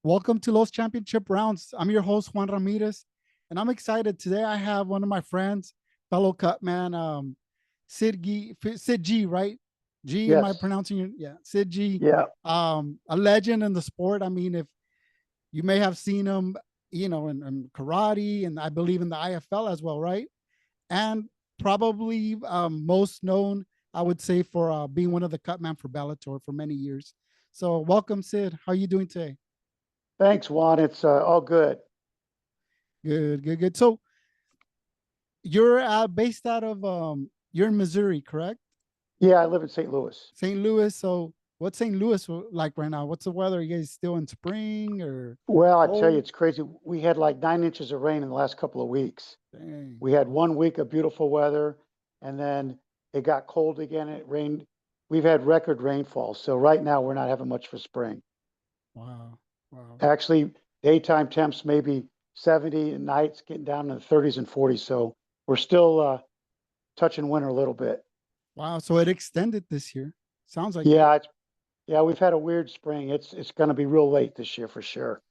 Welcome to Los Championship Rounds. I'm your host, Juan Ramirez, and I'm excited. Today I have one of my friends, fellow Cutman, Sid Gee, right? G, am I Yes. pronouncing it? Yeah, Sid Gee, Yeah. a legend in the sport. I mean, if you may have seen him, in karate, and I believe in the IFL as well, right? And probably most known, I would say, for being one of the Cutman for Bellator for many years. So welcome, Sid. How are you doing today? Thanks, Juan. It's all good. Good, good, good. So you're based out of you're in Missouri, correct? Yeah, I live in St. Louis. St. Louis. So what's St. Louis like right now? What's the weather? Are you guys still in spring or Well, I tell you, cold? it's crazy. We had like 9 inches of rain in the last couple of weeks. Dang. We had 1 week of beautiful weather, and then it got cold again. It rained. We've had record rainfall. So right now we're not having much for spring. Wow. Wow. Actually, daytime temps maybe 70, and nights getting down in the 30s and 40s. So we're still touching winter a little bit. Wow. So it extended this year. Sounds like it. Yeah, yeah, we've had a weird spring. It's going to be real late this year for sure.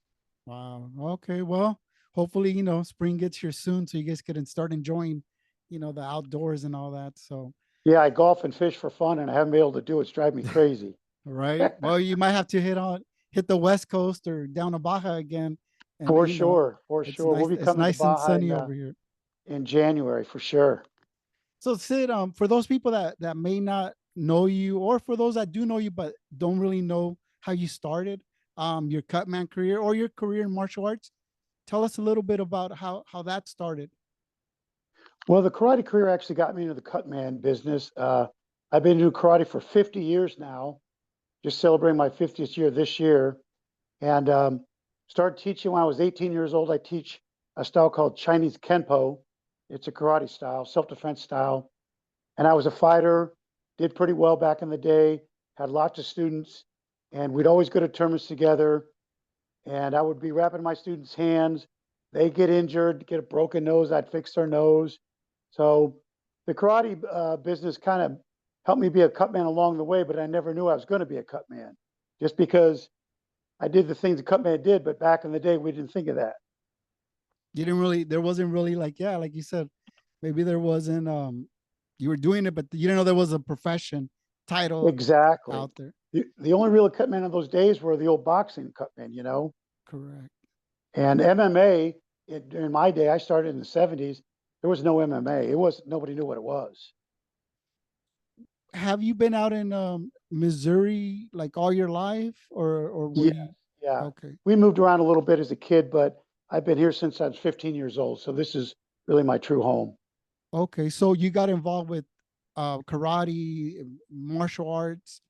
Wow. Okay. Well, hopefully, spring gets here soon so you guys can start enjoying, the outdoors and all that. So, Yeah, I golf and fish for fun, and I haven't been able to do it. It's driving me crazy. right. Well, you might have to hit the West Coast or down to Baja again. And, For sure, for it's sure. We'll nice. be It's coming to nice and Baja sunny over here. in January for sure. So Sid, for those people that may not know you, or for those that do know you but don't really know how you started, your Cutman career or your career in martial arts, tell us a little bit about how that started. Well, the karate career actually got me into the Cutman business. I've been doing karate for 50 years now, just celebrating my 50th year this year, and started teaching when I was 18 years old. I teach a style called Chinese Kenpo. It's a karate style, self-defense style. And I was a fighter, did pretty well back in the day, had lots of students, and we'd always go to tournaments together. And I would be wrapping my students' hands. They get injured, get a broken nose, I'd fix their nose. So the karate business kind of helped me be a cut man along the way, but I never knew I was going to be a cut man just because I did the things a cut man did. But back in the day, we didn't think of that. There wasn't really, like, yeah, like you said, maybe there wasn't, you were doing it, but you didn't know there was a profession title Exactly. out there. The only real cut men of those days were the old boxing cut men, Correct. And MMA, in my day, I started in the 70s. There was no MMA. Nobody knew what it was. Have you been out in Missouri like all your life, or were Yes, you yeah. okay? We moved around a little bit as a kid, but I've been here since I was 15 years old. So this is really my true home. Okay, so you got involved with karate, martial arts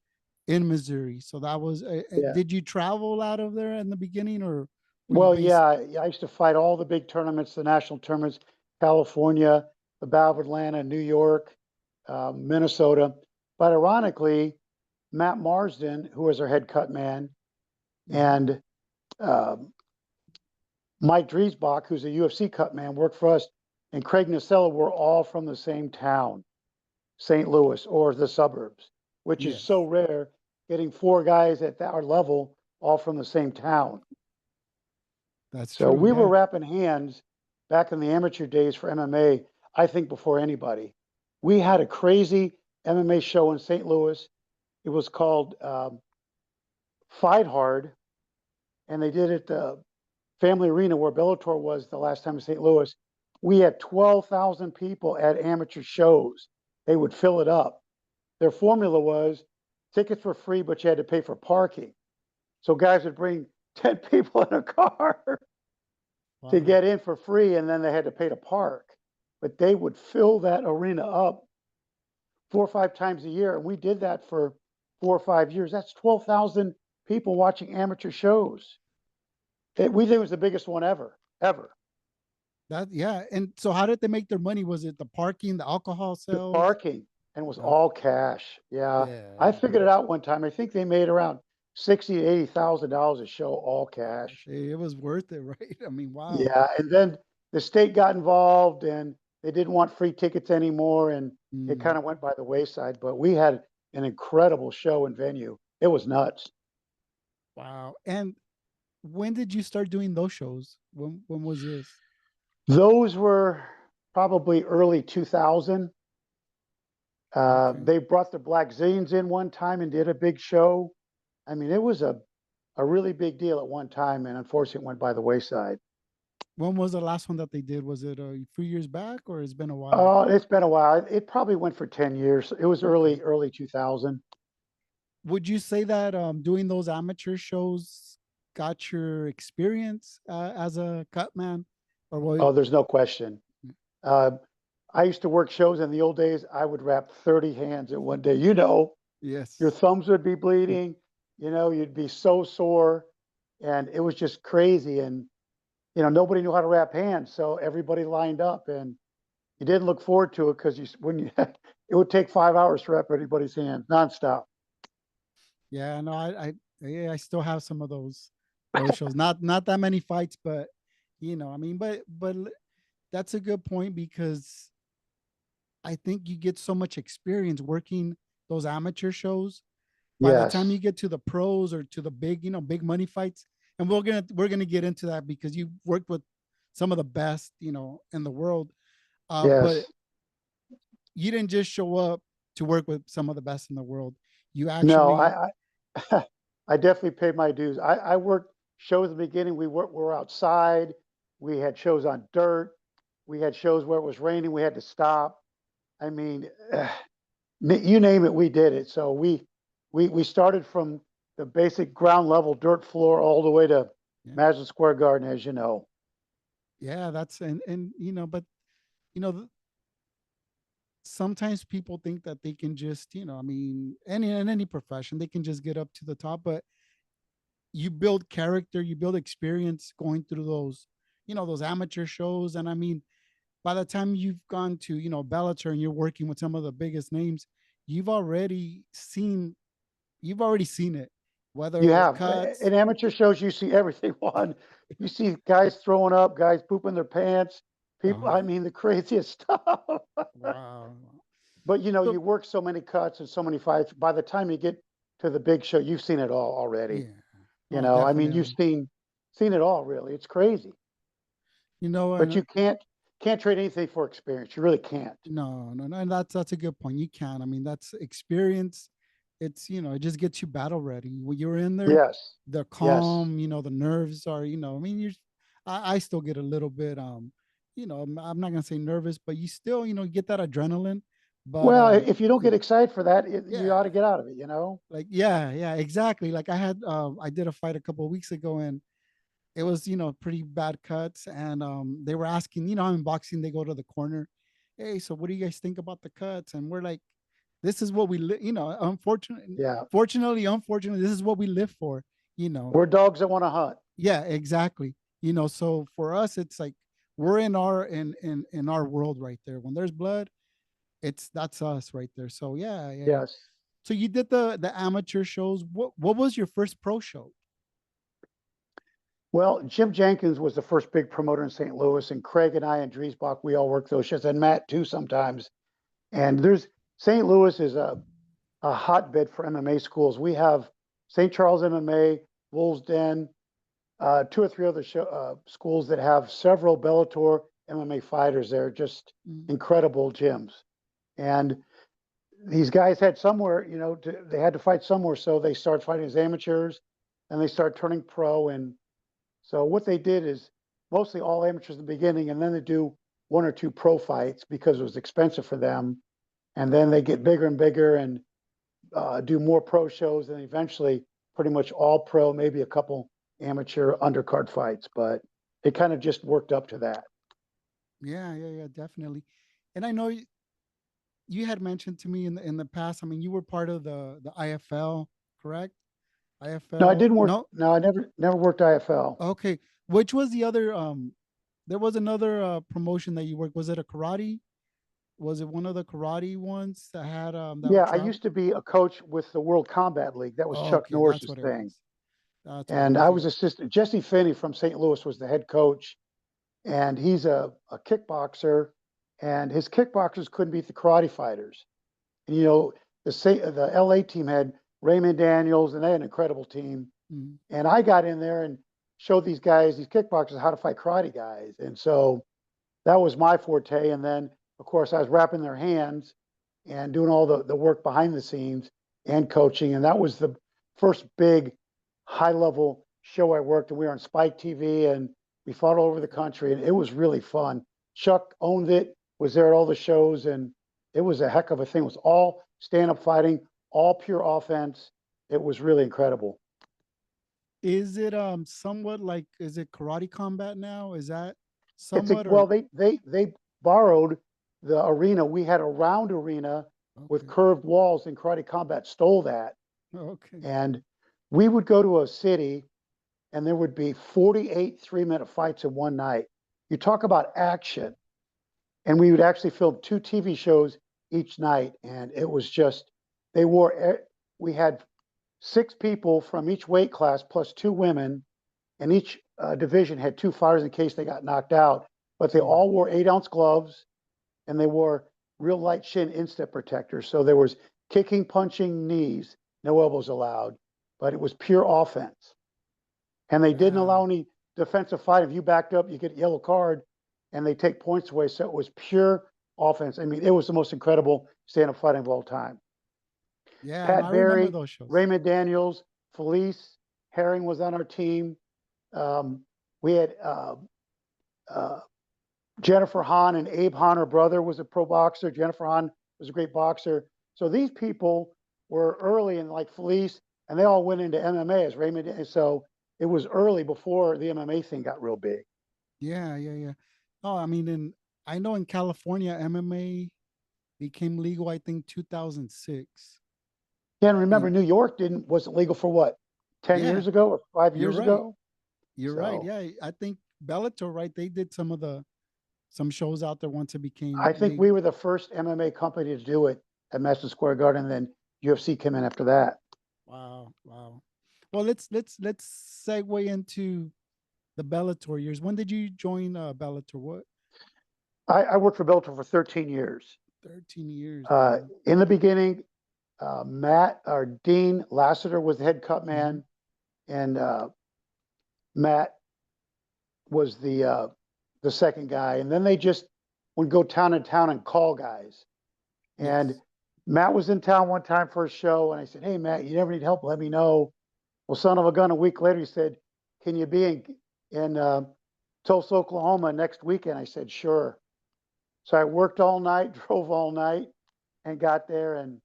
in Missouri. So that was. Yeah. Did you travel out of there in the beginning, or were you Well, based? yeah, I used to fight all the big tournaments, the national tournaments, California, the Battle of Atlanta, New York, Minnesota. But ironically, Matt Marsden, who was our head cut man, Mhm. and uh, Mike Driesbach, who's a UFC cut man, worked for us, and Craig Nacella were all from the same town, St. Louis or the suburbs, which is so Yes, rare getting four guys at our level all from the same town. that's So true. we were Yeah. wrapping hands back in the amateur days for MMA, I think before anybody. We had a crazy MMA show in St. Louis. It was called Fight Hard, and they did it at the Family Arena where Bellator was the last time in St. Louis. We had 12,000 people at amateur shows. They would fill it up. Their formula was tickets were free, but you had to pay for parking. So guys would bring 10 people in a car to Wow. get in for free, and then they had to pay to park. But they would fill that arena up 4 or 5 times a year. And we did that for 4 or 5 years. That's 12,000 people watching amateur shows. We think it was the biggest one ever, ever. That yeah. And so, how did they make their money? Was it the parking, the alcohol The sales? parking, and it was Uh, all cash. Yeah, I yeah. figured it out one time. I think they made around 60 to 80,000 dollars a show, all cash. It was worth it, right? I mean, wow. Yeah, and then the state got involved, and they didn't want free tickets anymore, and it Mm, kind of went by the wayside. But we had an incredible show and venue. It was nuts. wow. And when did you start doing those shows? When was this? Those were probably early 2000. Okay. They brought the Black Zillions in one time and did a big show. I mean, it was a really big deal at one time, and unfortunately, it went by the wayside. When was the last one that they did? Was it a few years back or it's been a while? It's been a while. It probably went for 10 years. It was Okay. early 2000. Would you say that doing those amateur shows got your experience as a cut man, or what? Oh, there's no question. Uh, I used to work shows in the old days. I would wrap 30 hands in one day. Your Yes. thumbs would be bleeding. You'd be so sore, and it was just crazy. And nobody knew how to wrap hands, so everybody lined up, and you didn't look forward to it because it would take 5 hours to wrap anybody's hands nonstop. Yeah, no, yeah, I still have some of those shows. Not that many fights, but I mean, but that's a good point because I think you get so much experience working those amateur shows. By the time you Yes, get to the pros or to the big, big money fights, and we're gonna get into that because you worked with some of the best, in the world. But yes. you didn't just show up to work with some of the best in the world. You No, actually, I definitely paid my dues. I worked shows at the beginning. We were outside. We had shows on dirt. We had shows where it was raining. We had to stop. I mean, you name it, we did it. So we started from the basic ground level dirt floor all the way to yeah, Madison Square Garden, as you know. yeah, that's and but you know, sometimes people think that they can just, I mean, in any profession, they can just get up to the top, but you build character, you build experience going through those amateur shows. And I mean, by the time you've gone to, Bellator and you're working with some of the biggest names, you've already seen you've already seen it, You whether have cuts. in amateur shows, you see everything. One, you see guys throwing up, guys pooping their pants, people. Oh, I mean, the craziest stuff. wow. But So you work so many cuts and so many fights. By the time you get to the big show, you've seen it all already. yeah, oh, I mean, you've definitely. seen it all. Really, it's crazy. But And you can't trade anything for experience. You really can't. no, no, no, and that's a good point. You can. I mean, that's experience. It's it just gets you battle ready. When you're in there, Yes, the yes. calm, the nerves are, I mean, I still get a little bit, I'm not gonna say nervous, but you still, get that adrenaline. But Well, if you don't get excited for that, you yeah, ought to get out of it. like yeah, exactly. Like I did a fight a couple of weeks ago, and it was pretty bad cuts, and they were asking, how in boxing they go to the corner, hey, so what do you guys think about the cuts? And we're like, this is what we unfortunately, Yeah, unfortunately, this is what we live for, you know we're dogs that want to hunt. yeah, exactly. So for us, it's like we're in our world right there. When there's blood, that's us right there. So yeah, yeah, yeah. Yes. So you did the amateur shows. What was your first pro show? Well, Jim Jenkins was the first big promoter in St. Louis, and Craig and I and Driesbach, we all worked those shows, and Matt too sometimes. And there's St. Louis is a hotbed for MMA schools. We have St. Charles MMA, Wolves Den, two or three other schools that have several Bellator MMA fighters. They're just Mm. incredible gyms. And these guys had somewhere, they had to fight somewhere. So they started fighting as amateurs and they start turning pro. And so what they did is mostly all amateurs in the beginning, and then they do one or two pro fights because it was expensive for them. And then they get bigger and bigger and do more pro shows, and eventually pretty much all pro, maybe a couple amateur undercard fights. But it kind of just worked up to that. Yeah, yeah, yeah, definitely. And I know you had mentioned to me in the past. I mean, you were part of the IFL, correct? No, I IFL. didn't work. No, No, I never worked IFL. okay. Which was the other? There was another promotion that you worked. Was it a karate? Was it one of the karate ones that had that would Yeah, I travel? used to be a coach with the World Combat League. That was Oh, Chuck okay, that's Norris's what it thing. was. That's what it And was. I Yeah. was assistant. Jesse Finney from St. Louis was the head coach, and he's a kickboxer, and his kickboxers couldn't beat the karate fighters. And the LA team had Raymond Daniels, and they had an incredible team. Mhm. And I got in there, and show these guys, these kickboxers, how to fight karate guys. And so that was my forte. And then, of course, I was wrapping their hands and doing all the work behind the scenes and coaching. And that was the first big high level show I worked. And we were on Spike TV and we fought all over the country. And it was really fun. Chuck owned it, was there at all the shows. And it was a heck of a thing. It was all stand up fighting, all pure offense. It was really incredible. Is it somewhat like, is it Karate Combat now? Is that It's a, somewhat, well, or they borrowed the arena. We had a round arena with okay? curved walls, and Karate Combat stole that. Okay. And we would go to a city, and there would be 48 3-minute fights in one night. You talk about action. And we would actually film 2 TV shows each night, and it was just they wore. We had 6 people from each weight class plus 2 women, and each division had 2 fighters in case they got knocked out. But they Yeah. all wore 8-ounce gloves, and they wore real light shin instep protectors. So there was kicking, punching, knees, no elbows allowed, but it was pure offense. And they didn't allow Wow. any defensive fight. If you backed up, you get a yellow card, and they take points away. So it was pure offense. I mean, it was the most incredible stand-up fighting of all time. Yeah, and I Pat remember Barry, those shows. Raymond Daniels, Felice Herring was on our team. We had uh, Jennifer Hahn and Abe Hahn, her brother, was a pro boxer. Jennifer Hahn was a great boxer. So these people were early in like Felice, and they all went into MMA as Raymond. So it was early before the MMA thing got real big. Yeah, yeah, yeah. Oh, I mean, I know in California, MMA became legal, I think 2006. Yeah, and remember, And New York wasn't legal for what, 10 yeah, years ago or 5 you're years right. ago? You're right. So Yeah, I think Bellator, right? They did some shows out there once it became I think we legal. were the first MMA company to do it at Madison Square Garden. And then UFC came in after that. Wow, wow. Well, let's segue into the Bellator years. When did you join Bellator? What? I worked for Bellator for 13 years. 13 years, man. In the beginning, Matt or Dean Lassiter was the head cut Hmm. man, and Matt was the second guy. And then they just would go town to town and call guys. And Yes. Matt was in town one time for a show, and I said, "Hey, Matt, you never need help? Let me know." Well, son of a gun, a week later, he said, "Can you be in Tulsa, Oklahoma next weekend?" I said, "Sure." So I worked all night, drove all night, and got there and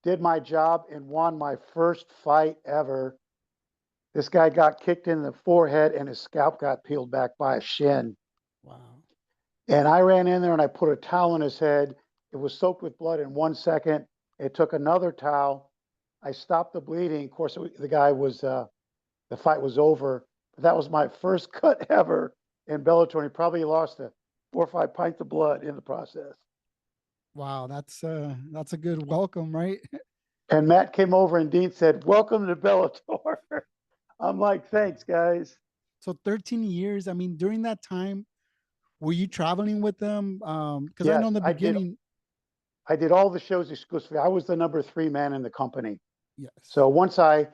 did my job and won my first fight ever. This guy got kicked in the forehead and his scalp got peeled back by a shin. Wow. And I ran in there and I put a towel on his head. It was soaked with blood in 1 second. It took another towel. I stopped the bleeding. Of course, the guy was, the fight was over. But that was my first cut ever in Bellator. And he probably lost 4 or 5 pints of blood in the process. Wow, that's a good welcome, right? And Matt came over and Dean said, "Welcome to Bellator." I'm like, "Thanks, guys." So 13 years. I mean, during that time, were you traveling with them? Because I know in Yes, the beginning, I did all the shows exclusively. I was the number 3 man in the company. yes. So once I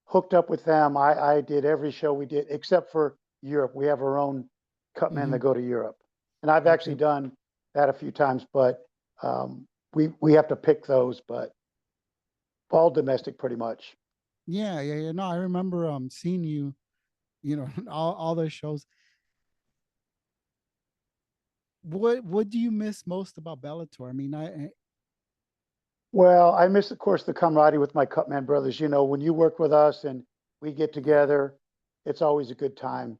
hooked up with them, I did every show we did except for Europe. We have our own cutmen Hmm. that go to Europe, and I've actually Okay. done that a few times. But we have to pick those, but all domestic pretty much. Yeah, yeah, yeah. No, I remember seeing you, all those shows. What do you miss most about Bellator? I mean, Well, I miss, of course, the camaraderie with my cutman brothers. You know, when you work with us and we get yeah, together, it's always a good time.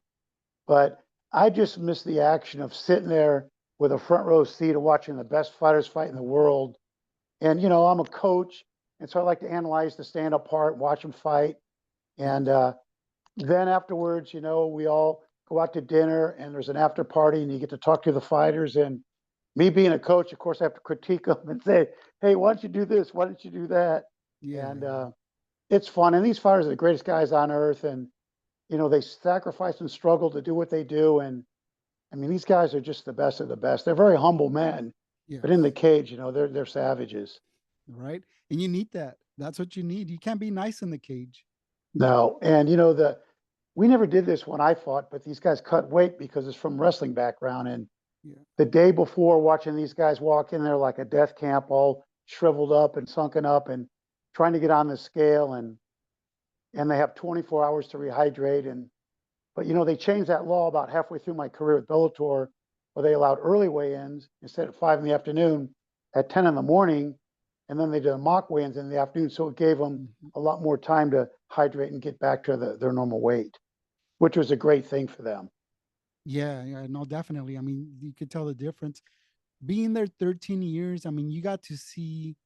But I just miss the action of sitting there with a front row seat of watching the best fighters fight in the world. And, I'm a coach. And so I like to analyze the stand up part, watch them fight. And yes, then afterwards, we all go out to dinner and there's an after party and you get to talk to the fighters. And me being a coach, of course, I have to critique them and say, "Hey, why don't you do this? Why don't you do that?" yeah, And yeah, it's fun. And these fighters are the greatest guys on earth. And, they sacrifice and struggle to do what they do. And I mean, these guys are just the best of the best. They're very humble men, but in the yes, cage, they're savages. right. And you need that. That's what you need. You can't be nice in the cage. No, and we never did this when I fought, but these guys cut weight because it's from wrestling background. And Yeah. the day before, watching these guys walk in there like a death camp, all shriveled up and sunken up, and trying to get on the scale, and they have 24 hours to rehydrate. And but they changed that law about halfway through my career with Bellator, where they allowed early weigh-ins instead of 5 in the afternoon at 10 in the morning, and then they did mock weigh-ins in the afternoon. So it gave them a lot more time to hydrate and get back to their normal weight, which was a great thing for them. Yeah, yeah, no, definitely. I mean, you could tell the difference. Being there 13 years, I mean, you got to see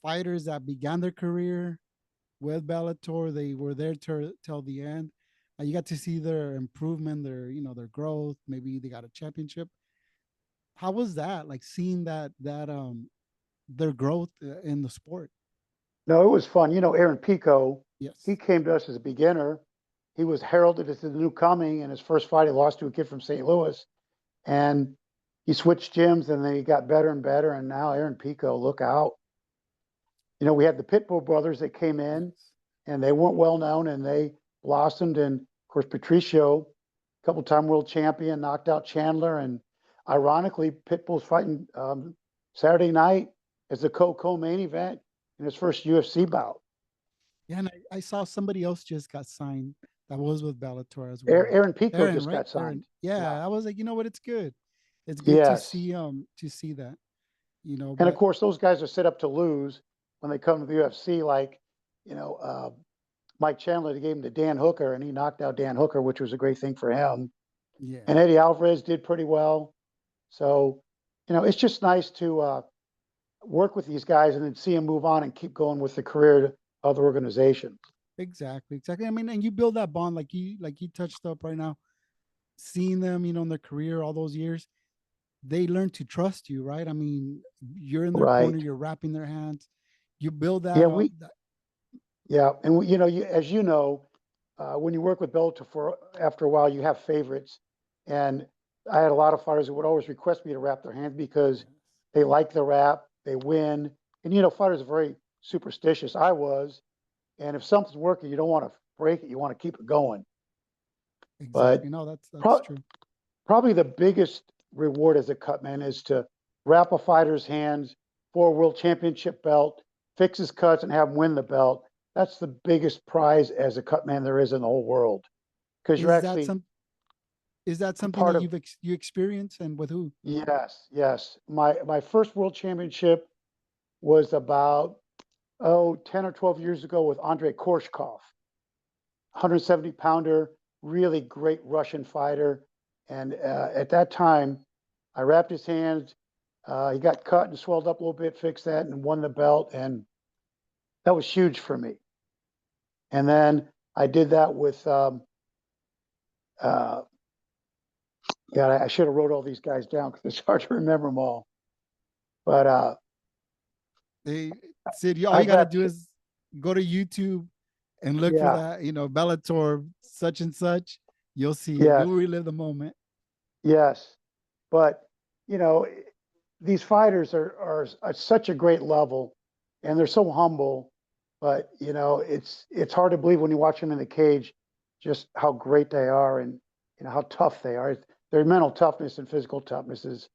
fighters that began their career with Bellator. They were there till the end. You got to see their improvement, their growth. Maybe they got a championship. How was that? Like seeing that their growth in the sport. No, it was fun. Aaron Pico, he Yes. came to us as a beginner. He was heralded as the new coming. In his first fight, he lost to a kid from St. Louis. And he switched gyms, and then he got better and better. And now Aaron Pico, look out. We had the Pitbull brothers that came in, Yes. and they weren't well known, and they blossomed. And of course, Patricio, couple-time world champion, knocked out Chandler. And ironically, Pitbull's fighting Saturday night as the co-main event in his first UFC bout. Yeah, and I saw somebody else just got signed that was with Bellator as well. Aaron Pico Aaron, just right? got Aaron. signed. Yeah. Yeah, I was like, you know what? It's good. It's good Yes. to see that. And of But course, those guys are set up to lose when they come to the UFC. Like, Mike Chandler, they gave him to Dan Hooker, and he knocked out Dan Hooker, which was a great thing for him. yeah, And Eddie Alvarez did pretty well. So, it's just nice to work with these guys and then see them move on and keep going with the career to other organizations. exactly, exactly. I mean, and you build that bond like you touched up right now, seeing them, in their career all those years, they learn to trust you, right? I mean, you're in their corner, Right. you're wrapping their hands, you build that Yeah. up. Yeah. And, as when you work with Bellator for after a while, you have favorites. And I had a lot of fighters that would always request me to wrap their hands because they like the wrap, they win. And, fighters are very superstitious. I was. And if something's working, you don't want to break it. You want to keep it going. But Exactly. No, that's pro- true. probably the biggest reward as a cutman is to wrap a fighter's hands for a world championship belt, fix his cuts, and have him win the belt. That's the biggest prize as a cutman there is in the whole world, because you're Is that actually some? Is that something that part of. you experienced, and with who? Yes, yes. My first world championship was about 10 or 12 years ago with Andrei Korshkov, 170 pounder, really great Russian fighter. And at that time, I wrapped his hands. He got cut and swelled up a little bit, fixed that, and won the belt. And that was huge for me. And then I did that with, God, I should have wrote all these guys down because it's hard to remember them all. But They said all you I've got to wrapped, do is go to YouTube and look for yeah, that, Bellator such and such. You'll see it. yes, You'll relive the moment. yes. But, you know, these fighters are at such a great level, and they're so humble. But it's hard to believe when you watch them in the cage, just how great they are, and how tough they are. Their mental toughness and physical toughness is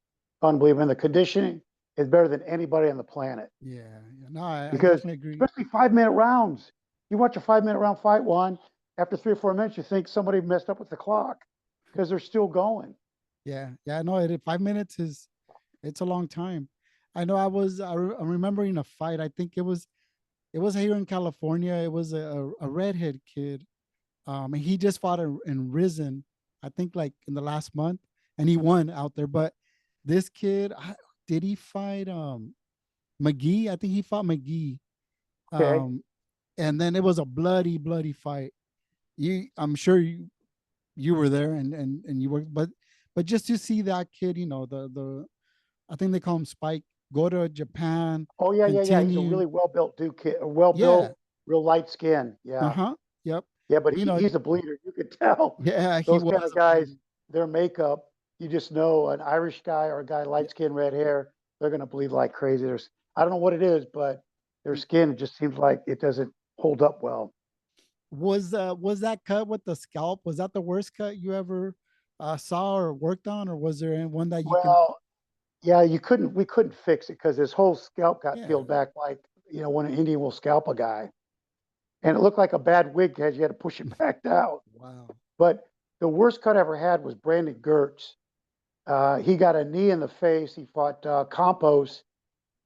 unbelievable. And the conditioning is better than anybody on the planet, Yeah, yeah. No, I because definitely agree. especially 5 minute rounds. You watch a 5 minute round fight one, after 3 or 4 minutes, you think somebody messed up with the clock because they're still going. Yeah, yeah. No, 5 minutes it's a long time. I know. I'm remembering a fight. I think it was here in California. It was a redhead kid. And he just fought in Risen, I think like in the last month, and he won out there. But this kid, did he fight McGee? I think he fought McGee. Okay. Um, and then it was a bloody, bloody fight. I'm sure you were there and you were, but just to see that kid, the I think they call him Spike, go to Japan, Oh yeah, yeah, yeah. He's a continue. really well built dude, kid, well Yeah. built, real light skin. Uh Yeah, huh. Yep. yeah. But You know. he's a bleeder. You could tell Yeah, he those was kind of a guys. bleeder. Their makeup, you just know an Irish guy or a guy light skin, red hair. They're gonna bleed like crazy. I don't know what it is, but their Yeah. skin just seems like it doesn't hold up well. Was that cut with the scalp? Was that the worst cut you ever saw or worked on, or was there one that you can? Well, yeah, we couldn't fix it because his whole scalp got Yeah. peeled back like, when an Indian will scalp a guy. And it looked like a bad wig because you had to push it back down. Wow. But the worst cut I ever had was Brandon Gertz. He got a knee in the face. He fought Campos.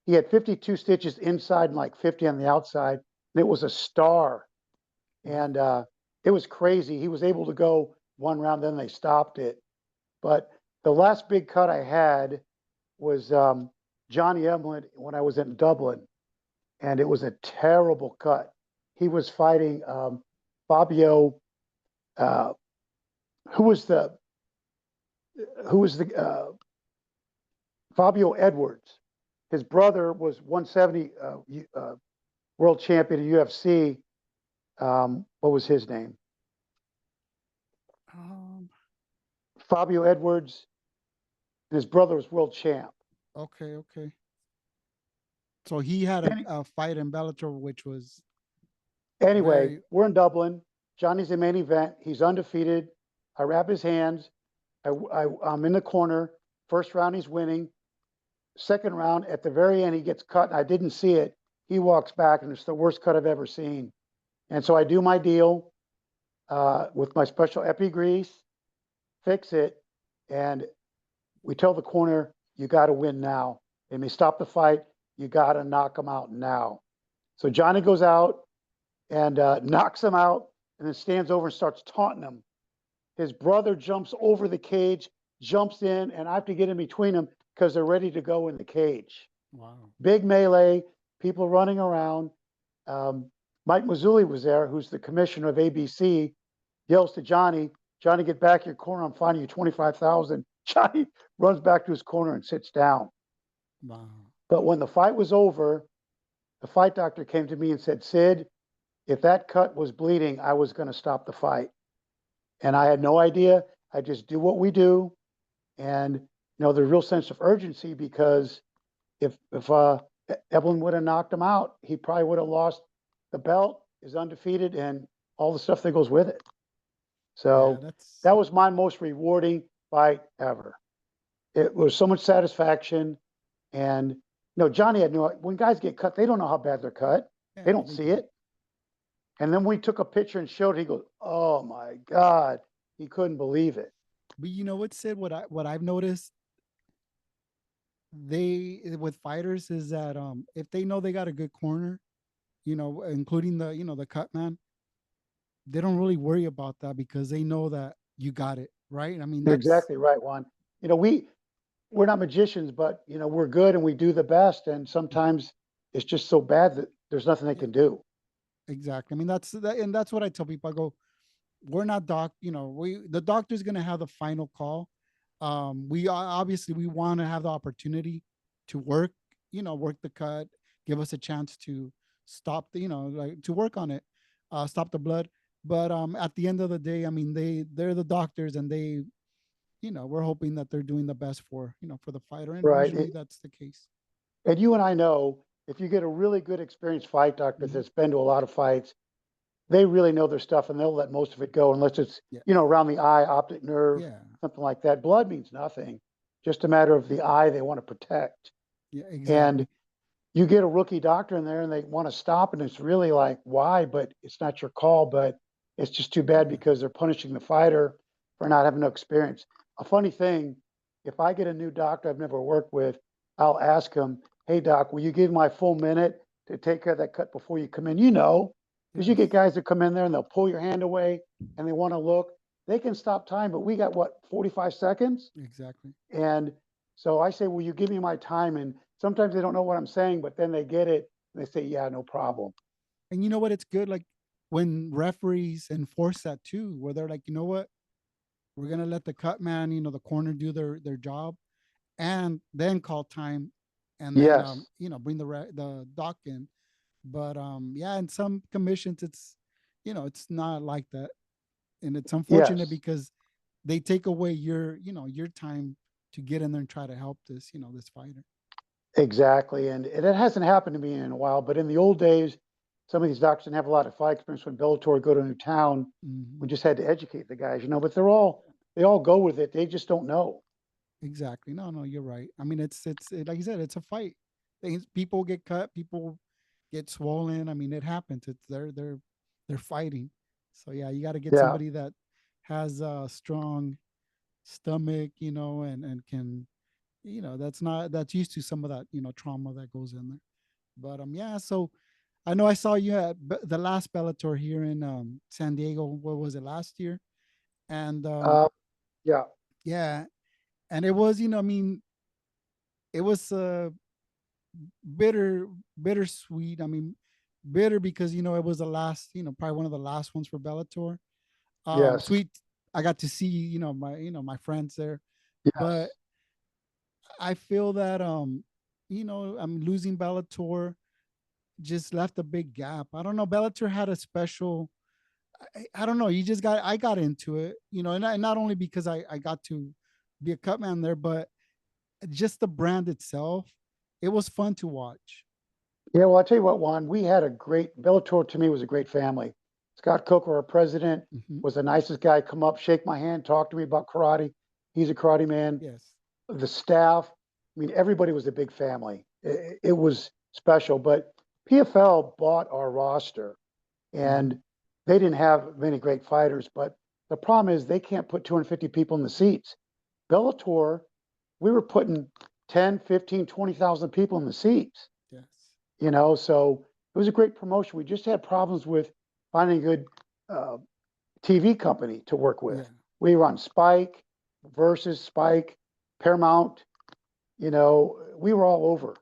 He had 52 stitches inside and like 50 on the outside. And it was a star. Wow. And it was crazy. He was able to go one round, then they stopped it. But the last big cut I had was Johnny Emlyn when I was in Dublin. And it was a terrible cut. He was fighting Fabio, uh, who was the Fabio Edwards. His brother was 170 world champion of UFC. What was his name? Um. Fabio Edwards, and his brother was world champ. Okay. Okay. So he had Any, a fight in Bellator, which was anyway, very. we're in Dublin. Johnny's the main event. He's undefeated. I wrap his hands. I'm in the corner. First round, he's winning. Second round, at the very end, he gets cut, and I didn't see it. He walks back, and it's the worst cut I've ever seen. And so I do my deal with my special epi grease, fix it, and we tell the corner, you got to win now. They may stop the fight. You got to knock him out now. So Johnny goes out and knocks him out, and then stands over and starts taunting him. His brother jumps over the cage, jumps in, and I have to get in between them because they're ready to go in the cage. Wow. Big melee, people running around. Mike Mazzulli was there, who's the commissioner of ABC, yells to Johnny, Johnny, get back your corner. I'm finding you 25,000. Johnny runs back to his corner and sits down. Wow. But when the fight was over, the fight doctor came to me and said, Sid, if that cut was bleeding, I was going to stop the fight. And I had no idea. I just do what we do. And, the real sense of urgency, because if Evelyn would have knocked him out, he probably would have lost the belt, is undefeated, and all the stuff that goes with it. Yeah, So that's. that was my most rewarding fight ever. It was so much satisfaction. And Johnny had no. When guys get cut, they don't know how bad they're cut. They Yeah, don't they see do. it. And then we took a picture and showed it. He goes, "Oh my God!" He couldn't believe it. But you know what, Sid? What I've noticed, they with fighters is that if they know they got a good corner, including the cut man, they don't really worry about that because they know that you got it right. I mean, You're that's. exactly right, Juan. We're not magicians, but we're good and we do the best. And sometimes it's just so bad that there's nothing they Yeah, can do. exactly. I mean, and that's what I tell people. I go, we're not the doctor's gonna have the final call. We obviously we want to have the opportunity to work, work the cut, give us a chance to stop like to work on it, stop the blood. But at the end of the day, I mean, they're the doctors, and we're hoping that they're doing the best for the fighter, and Right. usually that's the case. And you and I know if you get a really good experienced fight doctor Mhm. that's been to a lot of fights, they really know their stuff and they'll let most of it go unless it's, Yeah, around the eye, optic nerve, yeah, something like that. Blood means nothing, just a matter of the eye they want to protect. yeah, And exactly. you get a rookie doctor in there and they want to stop, and it's really like, why? But it's not your call, but it's just too bad Yeah, because they're punishing the fighter for not having no experience. A funny thing, if I get a new doctor I've never worked with, I'll ask him, hey doc, will you give my full minute to take care of that cut before you come in? Because you yes, get guys that come in there and they'll pull your hand away and they want to look. They can stop time, but we got what, 45 seconds? exactly. And so I say, will you give me my time? And sometimes they don't know what I'm saying, but then they get it and they say, yeah, no problem. And you know what? It's good, like when referees enforce that too, where they're like, you know what, we're gonna let the cut man, the corner do their job, and then call time, and then Yes. bring the doc in. But yeah, in some commissions, it's not like that, and it's unfortunate Yes. because they take away your time to get in there and try to help this fighter. Exactly. And it hasn't happened to me in a while, but in the old days, some of these doctors didn't have a lot of fight experience when Bellator would go to a new town. We just had to educate the guys, but they all go with it. They just don't know. Exactly. No, no, you're right. I mean, like you said, it's a fight. People get cut, people get swollen. I mean, it happens. It's they're fighting. So yeah, you got to get Yeah. somebody that has a strong stomach, and can, that's used to some of that, trauma that goes in there. But yeah. So I know I saw you at the last Bellator here in San Diego. What was it, last year? And Uh, yeah. yeah, and it was, I mean, it was bitter, bittersweet. I mean, bitter because it was the last, probably one of the last ones for Bellator. Yes. Sweet, I got to see my friends there, but Yes. I feel that I'm losing Bellator just left a big gap. I don't know. Bellator had a special. I don't know. I got into it, and not only because I got to be a cutman there, but just the brand itself. It was fun to watch. Yeah. Well, I'll tell you what, Juan, we had a great Bellator. To me, was a great family. Scott Coker, our president, Hmm. was the nicest guy. Come up, shake my hand, talk to me about karate. He's a karate man. Yes. The staff, I mean, everybody was a big family. It was special. But PFL bought our roster, Hmm. and they didn't have many great fighters. But the problem is they can't put 250 people in the seats. Bellator, we were putting 10, 15, 20,000 people in the seats, Yes. so it was a great promotion. We just had problems with finding a good uh, TV company to work with. Yeah. We were on Spike versus Spike, Paramount, we were all over.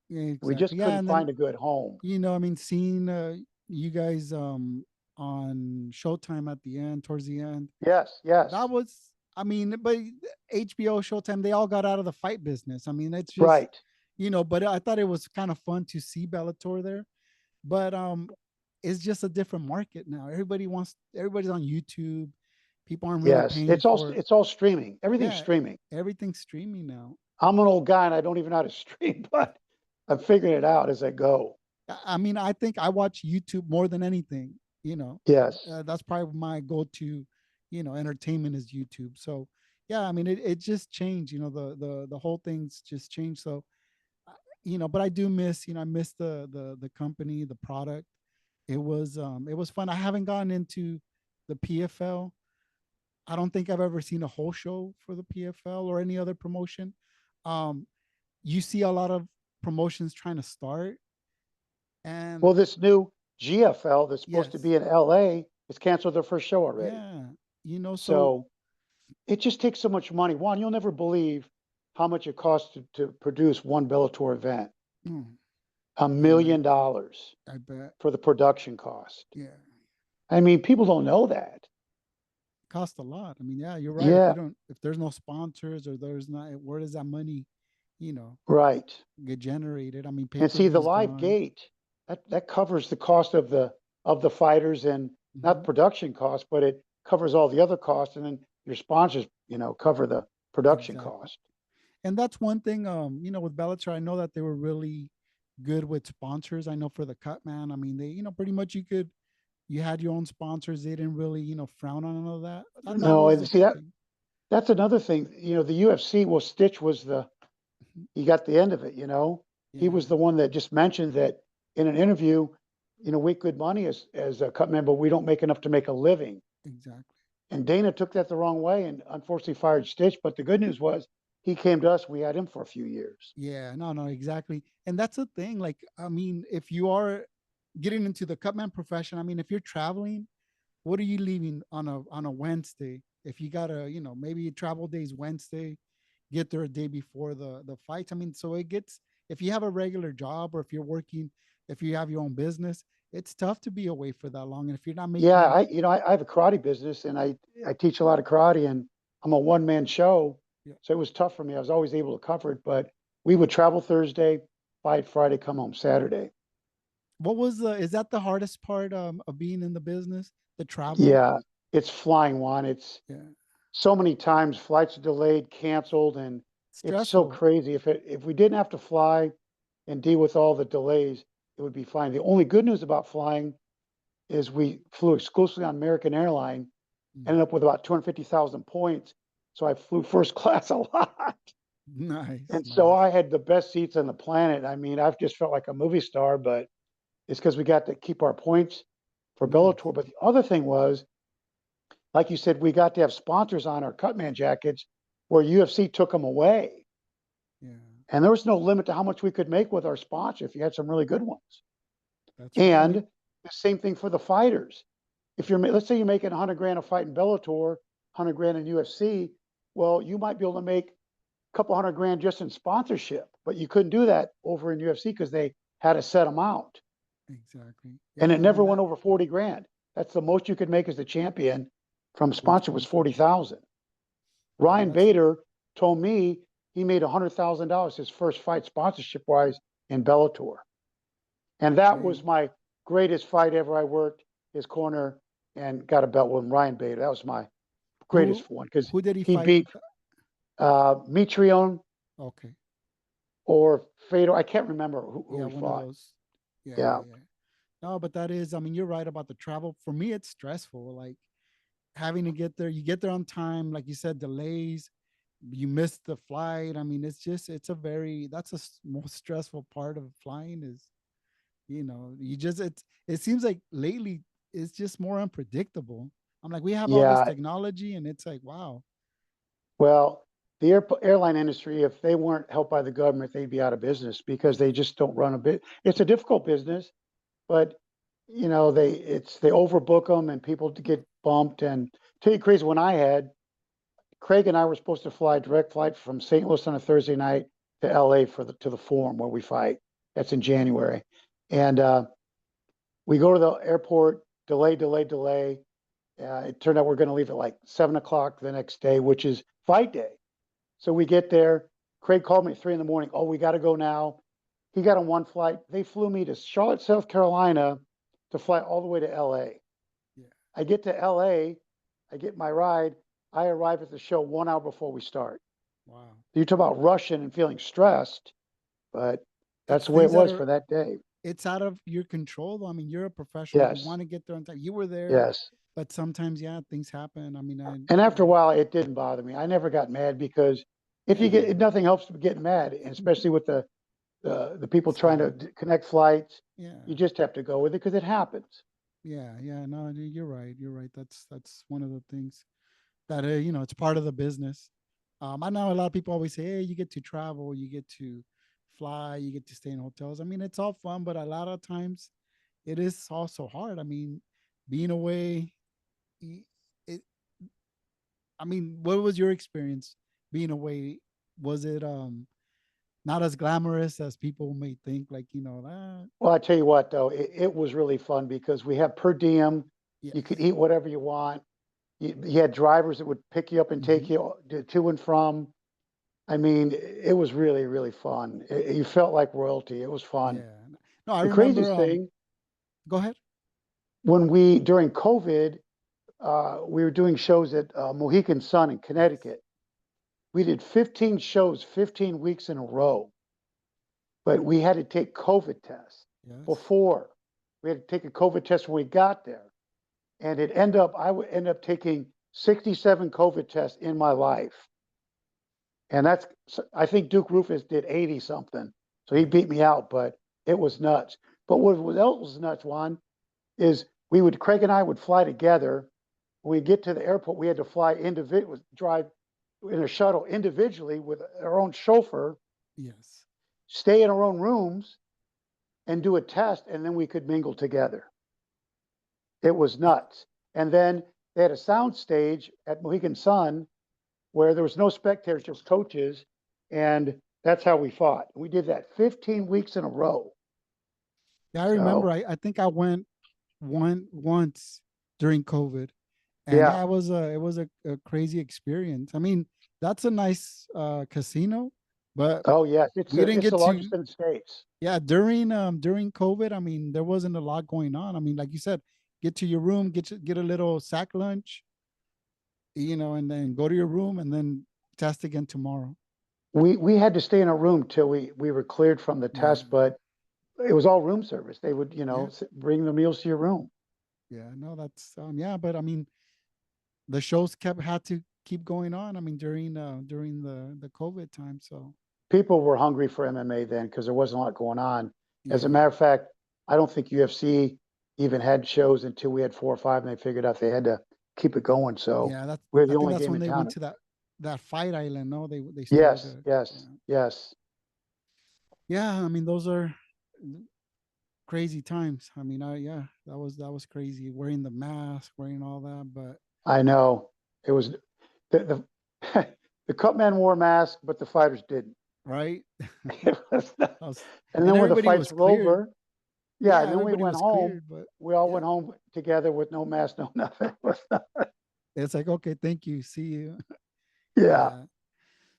Yeah. We Exactly. just Yeah. couldn't And then find a good home. I mean, seeing you guys on Showtime at the end, towards the end, Yes, that yes, was. I mean, but HBO, Showtime, they all got out of the fight business. I mean, it's just right. but I thought it was kind of fun to see Bellator there. But it's just a different market now. Everybody's on YouTube. People aren't really Yes, paying for. it's all streaming. Everything's Yeah, streaming. everything's streaming now. I'm an old guy and I don't even know how to stream, but I'm figuring it out as I go. I mean, I think I watch YouTube more than anything. Yes. That's probably my go-to, entertainment is YouTube. So yeah, I mean, it just changed. The whole thing's just changed. So but I do miss, I miss the company, the product. It was fun. I haven't gotten into the PFL. I don't think I've ever seen a whole show for the PFL or any other promotion. Um, you see a lot of promotions trying to start, and Well, this new GFL that's supposed to yes, be in LA has canceled their first show already. yeah, so So it just takes so much money. Juan, you'll never believe how much it costs to produce one Bellator event. mm, A yeah, million dollars I bet, for the production cost. yeah, I mean, people don't know that. it costs a lot. I mean, yeah, you're right. Yeah, If there's no sponsors or there's not, where does that money, you know, right. get generated? I mean, pay And per see, the view's live gone. gate that covers the cost of the fighters and not Hmm. production costs, but it covers all the other costs, and then your sponsors, cover the production Exactly. cost. And that's one thing, with Bellator, I know that they were really good with sponsors. I know for the Cutman, I mean, they, pretty much you had your own sponsors. They didn't really, frown on all of that. I thought it No, was and a see good thing. that's another thing. The UFC. Well, Stitch was Mhm. he got the end of it. He was Yeah, the one that just mentioned that in an interview. We make good money as a cut member. We don't make enough to make a living. exactly. And Dana took that the wrong way and unfortunately fired Stitch. But the good news was he came to us. We had him for a few years. Yeah, no, no, exactly. And that's the thing. Like, I mean, if you are getting into the Cutman profession, I mean, if you're traveling, what are you leaving on a Wednesday? If you gotta, maybe travel days Wednesday, get there a day before the fights. I mean, so it gets, if you have a regular job or if you're working, if you have your own business, it's tough to be away for that long. And if you're not Yeah, making, I have a karate business and I teach a lot of karate and I'm a one man show, yeah, so it was tough for me. I was always able to cover it, but we would travel Thursday, fight Friday, come home Saturday. what was is that the hardest part of being in the business? The travel? Yeah, it's flying one. It's Yeah, so many times flights are delayed, canceled, and it's so stressful. crazy. If we didn't have to fly and deal with all the delays, it would be fine. The only good news about flying is we flew exclusively on American Airline, Mm. ended up with about 250,000 points. So I flew first class a lot. Nice, And so nice. I had the best seats on the planet. I mean, I've just felt like a movie star, but it's because we got to keep our points for Nice. Bellator. But the other thing was, like you said, we got to have sponsors on our Cutman jackets where UFC took them away. Yeah, And there was no limit to how much we could make with our sponsor if you had some really good ones. that's right. I And mean, the same thing for the fighters. If you're, let's say you're making 100 grand a fight in Bellator, 100 grand in UFC, well, you might be able to make a couple hundred grand just in sponsorship, but you couldn't do that over in UFC because they had a set amount. exactly. And Yeah, it I mean never went that over 40 grand. That's the most you could make as the champion from with sponsor was sponsors. 40,000. Yeah, Ryan Bader told me he made $100,000 his first fight sponsorship wise in Bellator. And that hey, was my greatest fight ever. I worked his corner and got a belt with Ryan Bader. That was my who greatest one because who did he he fight? beat Mitrione Okay. or Fedor. I can't remember who Yeah, he one of fought. those. Yeah, yeah, Yeah. yeah. No, but that is, I mean, you're right about the travel. For me, it's stressful. Like having to get there, you get there on time, like you said, delays, you miss the flight. I mean, it's just, it's a very, that's a most stressful part of flying is, you just, it seems like lately it's just more unpredictable. I'm like, we have all this Yeah. technology and it's like, wow. Well, the airline industry, if they weren't helped by the government, they'd be out of business because they just don't run a bit. It's a difficult business, but they overbook them and people to get bumped. And tell you crazy, when I had Craig and I were supposed to fly direct flight from St. Louis on a Thursday night to LA to the Forum where we fight. That's in January, and we go to the airport, delay. It turned out we're going to leave at like 7 o'clock the next day, which is fight day. So we get there. Craig called me at 3 in the morning. Oh, we got to go now. He got on one flight. They flew me to Charlotte, South Carolina to fly all the way to LA. Yeah. I get to LA, I get my ride. I arrive at the show 1 hour before we start. Wow. You talk about rushing and feeling stressed, but that's It's the way it things that was are, for that day. it's out of your control though. I mean, you're a professional, you Yes, want to get there on time, you were there, yes. but sometimes, yeah, things happen. I mean, And after a while, it didn't bother me. I never got mad because if you yeah, get nothing helps but getting mad, and especially with the people trying to staff, connect flights, yeah, you just have to go with it because it happens. yeah, no, you're right, that's one of the things that it's part of the business. I know a lot of people always say, hey, you get to travel, you get to fly, you get to stay in hotels. I mean, it's all fun, but a lot of times it is also hard. I mean, being away, it, I mean, what was your experience being away? Was it not as glamorous as people may think? Like, Well, I tell you what, though, it was really fun because we have per diem. You could yes. eat whatever you want. You had drivers that would pick you up and Mm-hmm. take you to and from. I mean, it was really, really fun. You felt like royalty. It was fun. Yeah. No, I The remember. craziest thing, Go ahead. when during COVID, we were doing shows at Mohegan Sun in Yes. Connecticut. We did 15 shows, 15 weeks in a row, but we had to take COVID tests Yes. before. We had to take a COVID test when we got there. And I would end up taking 67 COVID tests in my life. And I think Duke Rufus did 80 something. So he Yes. beat me out, but it was nuts. But what else was nuts, Juan, is Craig and I would fly together. When we get to the airport, we had to drive in a shuttle individually with our own chauffeur, Yes. stay in our own rooms and do a test, and then we could mingle together. It was Yeah. nuts. And then they had a sound stage at Mohegan Sun where there was no spectators, just coaches, and that's how we fought. We did that 15 weeks in a row. Yeah, I remember. So I think I went once during COVID, and yeah. yeah, it was a crazy experience. I mean, that's a nice casino, but Oh yes, we didn't it's get the to. largest in the states. Yeah, during COVID, I mean, there wasn't a lot going on. I mean, like you said, get to your room, get a little sack lunch, and then go to your room, and then test again tomorrow. We had to stay in a room till we were cleared from the Yeah, test, but it was all room service. They would, Yeah, bring the meals to your room. yeah. No, that's yeah. But I mean, the shows had to keep going on. I mean, during the COVID time. So People were hungry for MMA then because there wasn't a lot going on. As a yeah, matter of fact, I don't think UFC even had shows until we had 4 or 5, and they figured out they had to keep it going. So yeah. That's we're I the think only that's game when in they went town. to that fight island. No, they started. Yes, yes, Yeah, yes. yeah. I mean, those are crazy times. I mean, yeah, that was crazy. Wearing the mask, wearing all that, but I know it was the the Cutman wore a mask, but the fighters didn't. right. It was not- I was, and and then when the everybody fights was were cleared. over, yeah, Yeah, and then we everybody went was home. cleared, but We all yeah, went home together with no mask, no nothing. it's like okay, thank you, see you. Yeah. Yeah.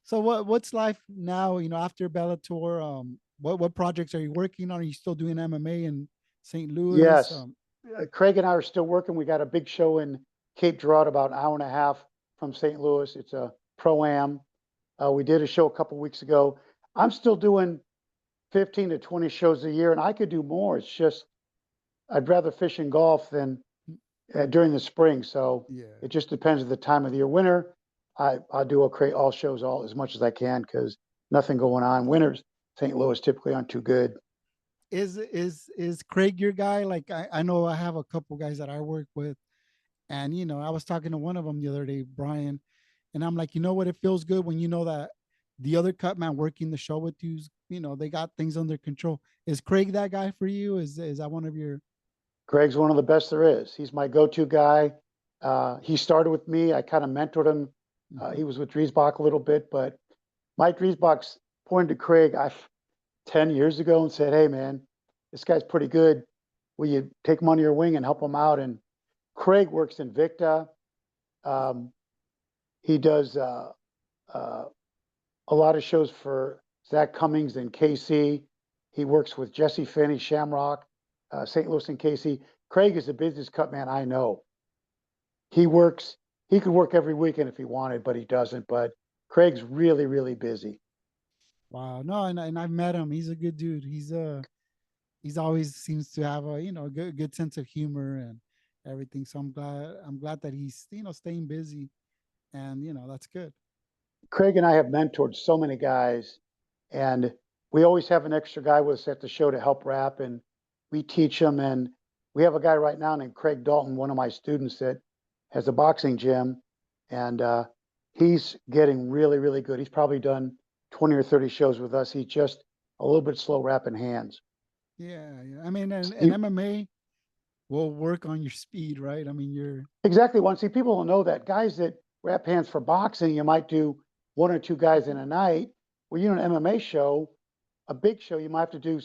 So what's life now? After Bellator, what projects are you working on? Are you still doing MMA in St. Louis? Yes. Craig and I are still working. We got a big show in Cape Girardeau, about an hour and a half from St. Louis. It's a pro-am. We did a show a couple weeks ago. I'm still doing 15 to 20 shows a year, and I could do more. It's just I'd rather fish and golf than during the spring. So Yeah. it just depends on the time of the year. Winter, I'll do all shows all as much as I can because nothing going on. Winters, St. Louis typically aren't too good. Is Craig your guy? Like I know I have a couple guys that I work with, and I was talking to one of them the other day, Brian, and I'm like, what? It feels good when you know that the other cut man working the show with you, they got things under control. Is Craig that guy for you? Is that one of your? Greg's one of the best there is. He's my go-to guy. He started with me. I kind of mentored him. Mhm. He was with Driesbach a little bit, but Mike Driesbach pointed to Craig 10 years ago and said, "Hey, man, this guy's pretty good. Will you take him under your wing and help him out?" And Craig works in Victa. Um, he does uh, a lot of shows for Zach Cummings and KC. He works with Jesse Finney, Shamrock, St. Louis and KC. Craig is the business cut man I know. He works, he could work every weekend if he wanted, but he doesn't. But Craig's really, really busy. Wow, no, and I've met him. He's a good dude. He's always seems to have a good sense of humor and everything. So I'm glad that he's staying busy, and that's good. Craig and I have mentored so many guys, and we always have an extra guy with us at the show to help rap, and we teach them. And we have a guy right now named Craig Dalton, one of my students that has a boxing gym, and he's getting really, really good. He's probably done 20 or 30 shows with us. He's just a little bit slow rapping hands. Yeah, yeah. I mean, and You, MMA will work on your speed, right? I mean, you're exactly. One, see, people don't know that guys that rap hands for boxing, you might do one or two guys in a night. Well, an MMA show, a big show, you might have to do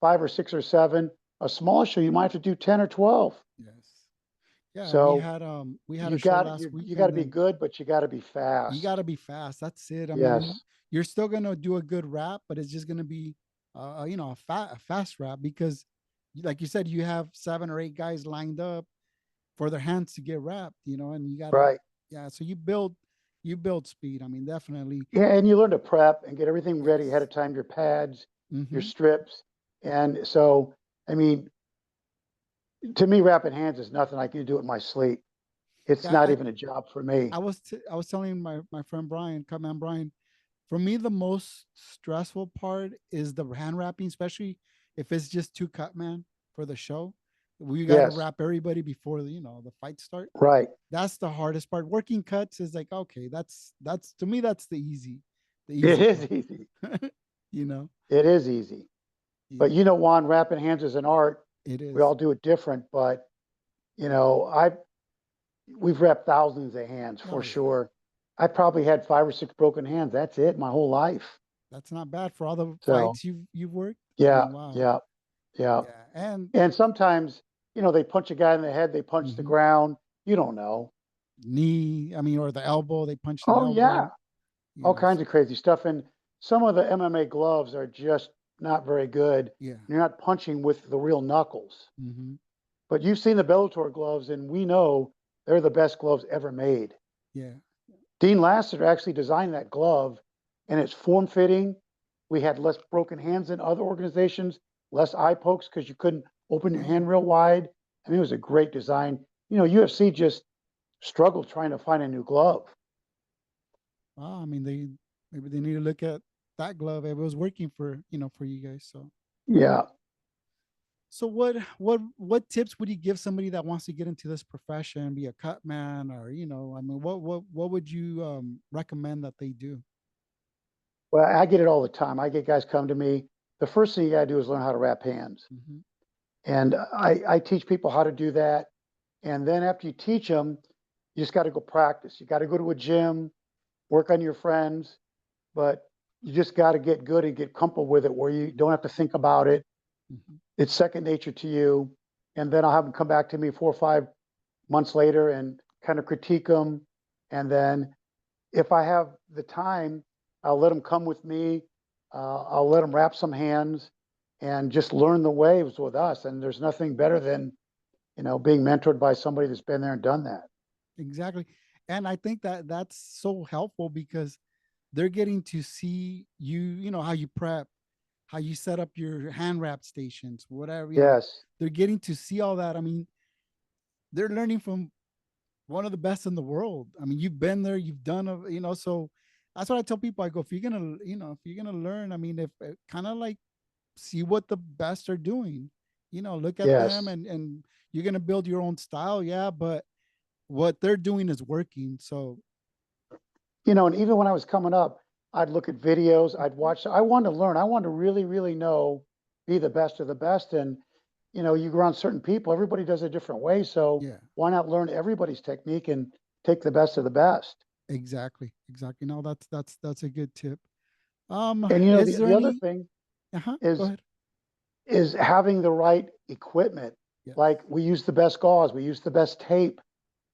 5 or 6 or 7. A small show, you might have to do 10 or 12. yes, yeah. We So had we had you a show got last you got to weekend, be and good, but you got to be you got fast. to be fast. That's it. I mean, Yes, you're still gonna do a good rap, but it's just gonna be a fast rap because, like you said, you have 7 or 8 guys lined up for their hands to get wrapped, and you gotta, right. yeah. So you build speed. I mean, definitely, Yeah, and you learn to prep and get everything ready ahead yes. of time. Your pads, your Mm-hmm. strips, and so I mean, to me, rapping hands is nothing. I can do it in my sleep. It's Yeah, not I even a job for me. I was I was telling my friend Brian, Cutman Brian, for me the most stressful part is the hand wrapping, especially if it's just two cut man for the show. We got to Yes, wrap everybody before the fight start. right. That's the hardest part. Working cuts is like okay, that's to me that's the It easy is part. easy. you know, It is easy. But yeah, Juan, rapping hands is an art. it We is. all do it different, but I we've wrapped thousands of hands for Oh yeah, sure. I probably had 5 or 6 broken hands. That's it, my whole life. that's not bad for all the So fights you've worked. I yeah, mean, wow. yeah, yeah. Yeah, and And sometimes, they punch a guy in the head, they punch the mm-hmm. ground. You don't know. Knee, I mean, or the elbow, they punched an Oh yeah, elbow, all kinds so of crazy stuff. And some of the MMA gloves are just not very good. yeah. You're not punching with the real knuckles. Mm-hmm. But you've seen the Bellator gloves, and we know they're the best gloves ever made. Yeah. Dean Lassiter actually designed that glove, and it's form fitting. We had less broken hands than other organizations, less eye pokes because you couldn't open your Oh, hand real wide. I mean, it was a great design. You know, UFC just struggled trying to find a new glove. wow. I mean, maybe they need to look at that glove. It was working for for you guys. Yeah. So what tips would you give somebody that wants to get into this profession, be a cut man, or I mean, what would you recommend that they do? Well, I get it all the time. I get guys come to me. The first thing you got to do is learn how to wrap hands. Hmm. And I teach people how to do that. And then after you teach them, you just got to go practice. You got to go to a gym, work on your friends, but you just got to get good and get comfortable with it where you don't have to think about it. Hmm. It's second nature to you. And then I'll have them come back to me 4 or 5 months later and kind of critique them. And then if I have the time, I'll let them come with me. I'll let them wrap some hands and just learn the waves with us. And there's nothing better than, being mentored by somebody that's been there and done that. Exactly. And I think that that's so helpful because they're getting to see how you prep, how you set up your hand wrap stations, whatever, Yes. they're getting to see all that. I mean, they're learning from one of the best in the world. I mean, you've been there, you've done, so that's what I tell people. I go, if you're gonna learn, I mean, if kind of like see what the best are doing, look at them, Yes. and you're gonna build your own style, yeah, but what they're doing is working. So, And even when I was coming up, I'd look at videos, I'd watch. I wanted to learn. I wanted to really, really know, be the best of the best. And, you go around certain people, everybody does it a different way. So yeah, why not learn everybody's technique and take the best of the best? exactly. No, that's a good tip. And, Is there the other any? thing Uh-huh. Go is ahead. is having the right equipment. Yes. Like we use the best gauze, we use the best tape.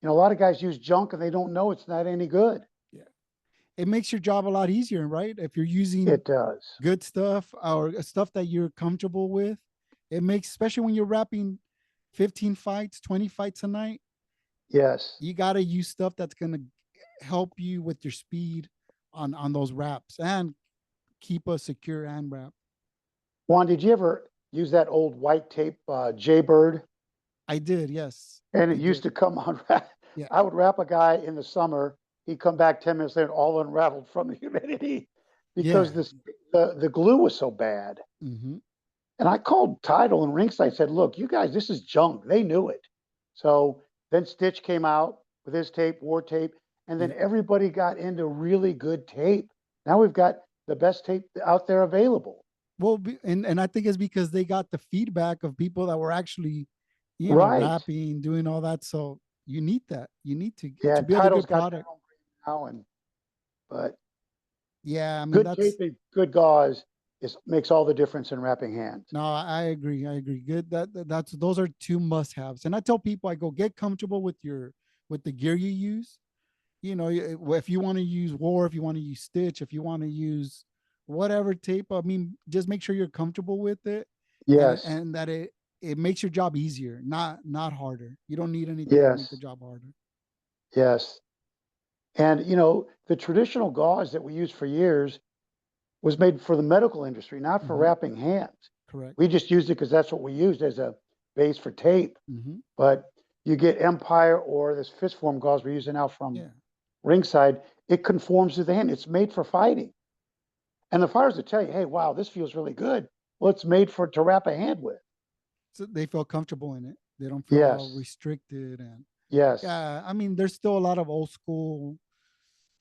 A lot of guys use junk and they don't know it's not any good. Yeah. It makes your job a lot easier, right? If you're using It does. good stuff or stuff that you're comfortable with, it makes, especially when you're wrapping 15 fights, 20 fights a night, Yes. you got to use stuff that's going to help you with your speed on those wraps and keep a secure hand wrap. Juan, did you ever use that old white tape Jaybird? I did, yes. And I it used did. to come on. Yeah. I would wrap a guy in the summer. He'd come back 10 minutes later, all unraveled from the humidity Yeah. because the glue was so bad. Hmm. And I called Tidal and Ringside, said, "Look, you guys, this is junk." They knew it. So then Stitch came out with his tape, War Tape, and then Yeah. everybody got into really good tape. Now we've got the best tape out there available. Well, and I think it's because they got the feedback of people that were actually, Right. rapping, doing all that. So you need that. You need to Yeah, build a Tidal's good got their product. own now, but Yeah, I mean good that's tape and good gauze makes all the difference in wrapping hands. no, I agree. I agree. Good. That's those are two must-haves. And I tell people, I go get comfortable with the gear you use. If you want to use War, if you want to use Stitch, if you want to use whatever tape, I mean, just make sure you're comfortable with it, Yes, and that it makes your job easier, not harder. You don't need anything to make the yes, job harder. yes. And the traditional gauze that we used for years was made for the medical industry, not for Hmm. wrapping hands. Correct. We just used it because that's what we used as a base for tape. Hmm. But you get Empire or this fist form gauze we're using now from Yeah. Ringside, it conforms to the hand. It's made for fighting. And the fighters will tell you, hey, wow, this feels really good. Well, it's made to wrap a hand with. So they feel comfortable in it. They don't feel all Yes, restricted. And yes. yeah, I mean, there's still a lot of old school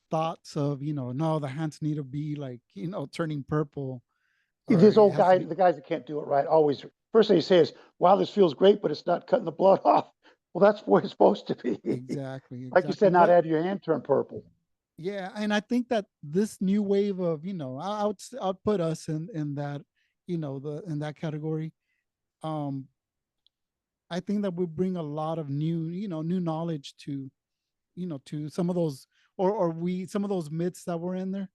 thoughts of, no, the hands need to be like, turning purple, or These it old has to guys, be the guys that can't do it right, always first thing you say is, "Wow, this feels great, but it's not cutting the blood off." Well, that's where it's supposed to be. exactly, Like you exactly. said, not What have your hand turn purple. Yeah, and I think that this new wave of, I would put us in that, the in that category. Um, I think that we bring a lot of new knowledge to, to some of those, or we some of those myths that were in there.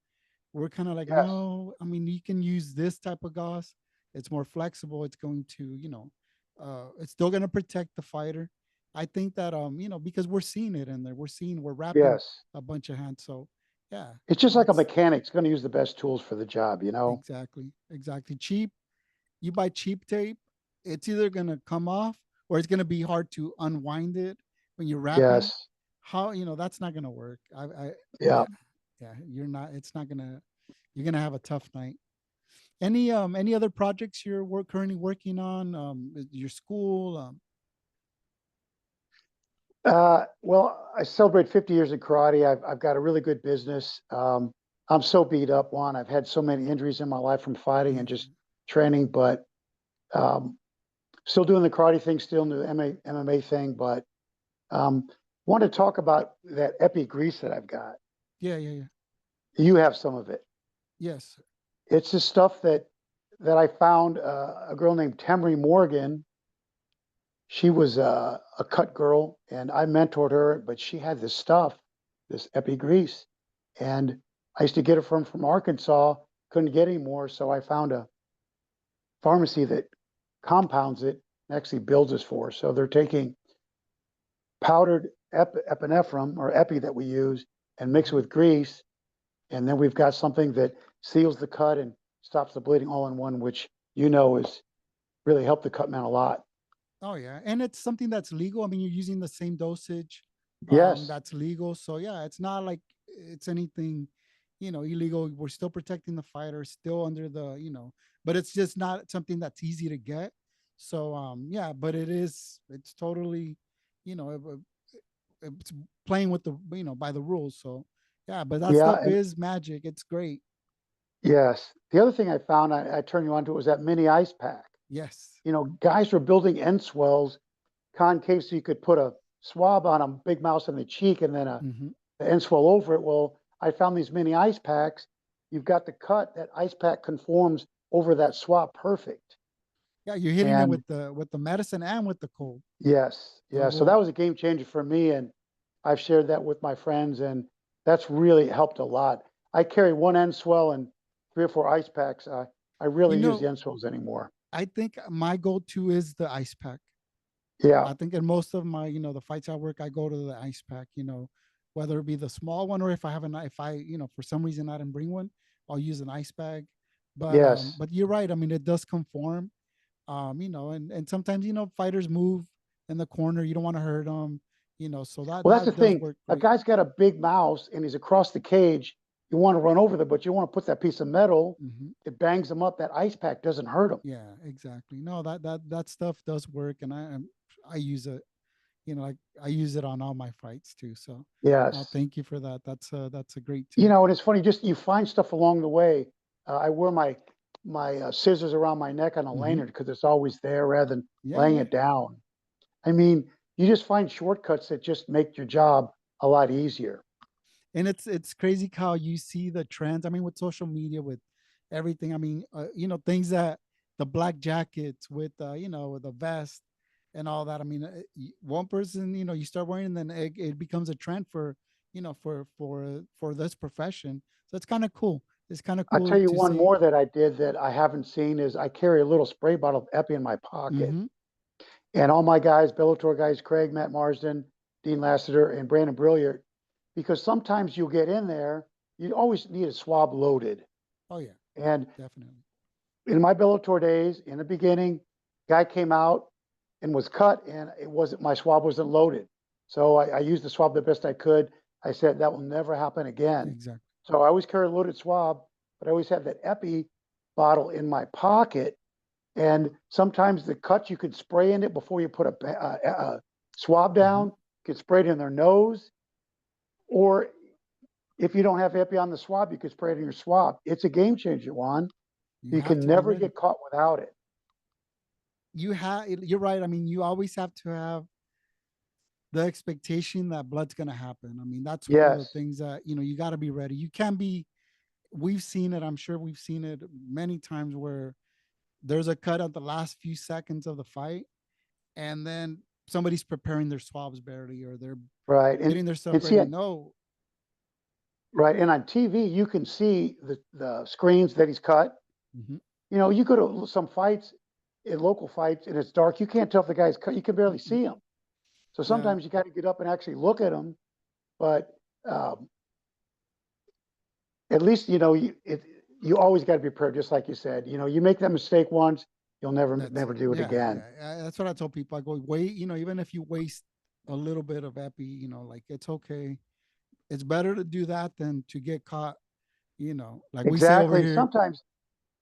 We're kind of like, Yes, no, I mean, you can use this type of gauze. It's more flexible. It's going to, it's still going to protect the fighter. I think that, because we're seeing it in there. We're wrapping yes. a bunch of hands. So, yeah, It's just like a that's mechanic. It's going to use the best tools for the job. exactly, exactly cheap. you buy cheap tape, it's either gonna come off or it's gonna be hard to unwind it when you're wrapping. Yes. How, that's not gonna work. Yeah. Yeah, yeah, you're not. It's not gonna. You're gonna have a tough night. Any other projects you're currently working on? Your school? Well, I celebrate 50 years in karate. I've got a really good business. I'm so beat up, Juan. I've had so many injuries in my life from fighting and Yeah, just training, but um, still doing the karate thing, still doing the MMA thing. But want to talk about that epi grease that I've got. yeah, yeah, yeah. You have some of it. Yes. It's the stuff that I found a girl named Temery Morgan. She was a cut girl, and I mentored her, but she had this stuff, this epi grease, and I used to get it from Arkansas. Couldn't get any more, so I found a pharmacy that compounds it and actually builds this for us. So they're taking powdered epinephrine or epi that we use and mix it Mhm. with grease, and then we've got something that seals the cut and stops the bleeding all in one, which is really helped the Cutman a lot. Oh yeah, and it's something that's legal. I mean, you're using the same dosage. Yes. That's legal. So yeah, it's not like it's anything, illegal. We're still protecting the fighter, still under the, but it's just not something that's easy to get. So yeah, but it is. It's totally, you know, it's playing with the, by the rules. So yeah, but that Yeah, stuff and is magic. It's great. yes. The other thing I found, I turned you on to, was that mini ice pack. Yes. Guys were building end swells concave so you could put a swab on a big mouse on the cheek and then Hmm. the end swell over it. Well, I found these mini ice packs. You've got the cut, that ice pack conforms over that swab perfect. Yeah, you're hitting it And with the medicine and with the cold. yes, It yeah. So will. that was a game changer for me. And I've shared that with my friends, and that's really helped a lot. I carry one end swell and 3 or 4 ice packs. I You really use the know, end swells anymore. I think my go-to is the ice pack. Yeah. I think in most of my, the fights I work, I go to the ice pack. Whether it be the small one or if I have if I, for some reason I didn't bring one, I'll use an ice bag. Yes. But you're right. I mean, it does conform. And sometimes fighters move in the corner. You don't want to hurt them. So that Well, that's the that does thing. work A great. guy's got a big mouse and he's across the cage. You want to run over there, but you want to put that piece of metal. Hmm. It bangs him up. That ice pack doesn't hurt him. Yeah, exactly. No, that stuff does work, and I use it. Like I use it on all my fights too. So, no, Yes. thank you for that. That's a great tip. And it's funny. Just you find stuff along the way. I wear my scissors around my neck on a Hmm. lanyard because it's always there rather than Yeah, laying yeah. it down. I mean, you just find shortcuts that just make your job a lot easier. And it's crazy how you see the trends. I mean, with social media, with everything. I mean, things that the black jackets with with the vest and all that. I mean, one person, you start wearing, and then it becomes a trend for for this profession. So it's kind of cool. It's kind of I tell cool you to one see. more that I did that I haven't seen is I carry a little spray bottle of epi in my pocket. Hmm. And all my guys, Bellator guys, Craig, Matt Marsden, Dean Lassiter, and Brandon Brilliant, because sometimes you'll get in there, you always need a swab loaded. Oh yeah, And definitely. in my Bellator days, in the beginning, guy came out and was cut, and my swab wasn't loaded. So I used the swab the best I could. I said that will never happen again. Exactly. So I always carry a loaded swab, but I always have that epi bottle in my pocket. And sometimes the cuts you could spray in it before you put a swab Hmm. down. You could spray it in their nose, or if you don't have epi on the swab, you could spray it in your swab. It's a game changer, Juan. You You have can to be never ready. get caught without it. You're right. I mean, you always have to have the expectation that blood's going to happen. I mean, that's one of the Yes. things that, you got to be ready. You can't be, we've seen it. I'm sure we've seen it many times where there's a cut at the last few seconds of the fight, and then somebody's preparing their swabs barely, or they're Right. And getting their stuff and see, ready. No. right. And on TV, you can see the screens that he's cut. Hmm. You go to some fights, in local fights, and it's dark. You can't tell if the guy's cut. You can barely Mm-mm. see him. So Yeah. sometimes you got to get up and actually look at him. But um, at least you always got to be prepared, just like you said. You make that mistake once, you'll never That's never do it yeah, again. yeah. That's what I told people. I go, wait, even if you waste a little bit of epi, like it's okay. It's better to do that than to get caught. Like we say over Exactly. here. Sometimes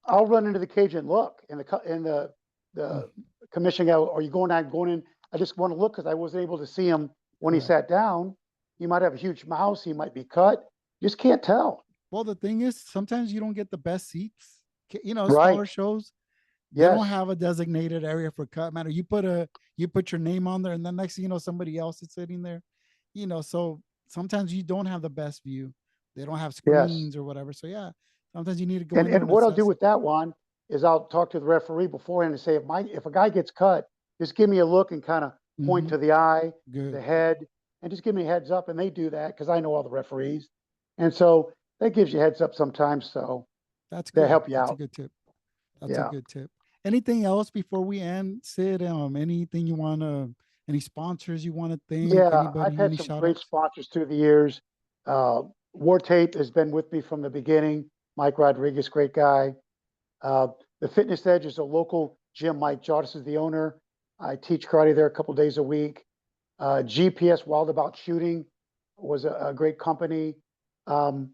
I'll run into the cage and look, and the Mhm. commission guy, are you going in? I just want to look because I wasn't able to see him when he Correct. sat down. He might have a huge mouse. He might be cut. Just can't tell. Well, the thing is, sometimes you don't get the best seats. Right. Smaller shows, they don't Yes. have a designated area for cut matter. You put your name on there, and then next thing you know, somebody else is sitting there. So sometimes you don't have the best view. They don't have Yes. screens or whatever. So yeah, sometimes you need to go And in there and and what I'll do assess it. with that one is I'll talk to the referee beforehand and say, if a guy gets cut, just give me a look and kind of point Mm-hmm. to the eye, the Good. head, and just give me a heads up. And they do that because I know all the referees, and so that gives you heads up sometimes. So That's they good. help you That's a out. good tip. That's a Yeah. good tip. Anything else before we end, Sid? Anything you any sponsors you want to thank? Yeah, I've Anybody? had Any some shout great outs? sponsors through the years. War Tape has been with me from the beginning. Mike Rodriguez, great guy. Uh, the Fitness Edge is a local gym. Mike Jardis is the owner. I teach karate there a couple days a week. GPS Wild About Shooting was a great company. Um,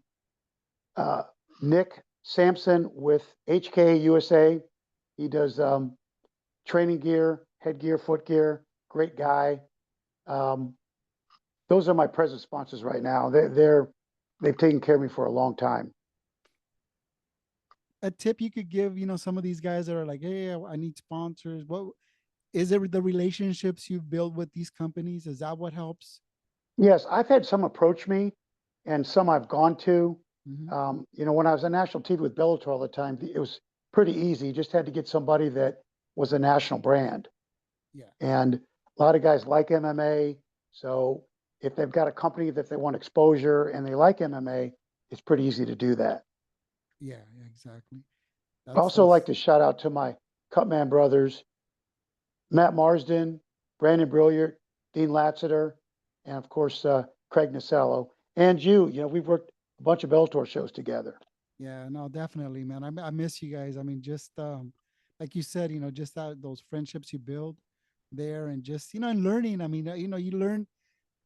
uh, Nick Sampson with HK USA. He does training gear, headgear, foot gear. Great guy. Um, those are my present sponsors right now. They've taken care of me for a long time. A tip you could give, some of these guys that are like, hey, I need sponsors. What is it? The relationships you've built with these companies, is that what helps? Yes, I've had some approach me, and some I've gone to. Mm-hmm. When I was on national TV with Bellator all the time, it was pretty easy. You just had to get somebody that was a national brand. Yeah, And a lot of guys like MMA. So if they've got a company that they want exposure and they like MMA, it's pretty easy to do that. yeah, exactly. I That's also like that's to shout out to my Cutman brothers, Matt Marsden, Brandon Brilliard, Dean Latziter, and of course, Craig Nasello. And you, we've worked a bunch of Bellator shows together. Yeah, no, definitely, man. I miss you guys. I mean, just like you said, just that those friendships you build there, and just and learning. I mean, you learn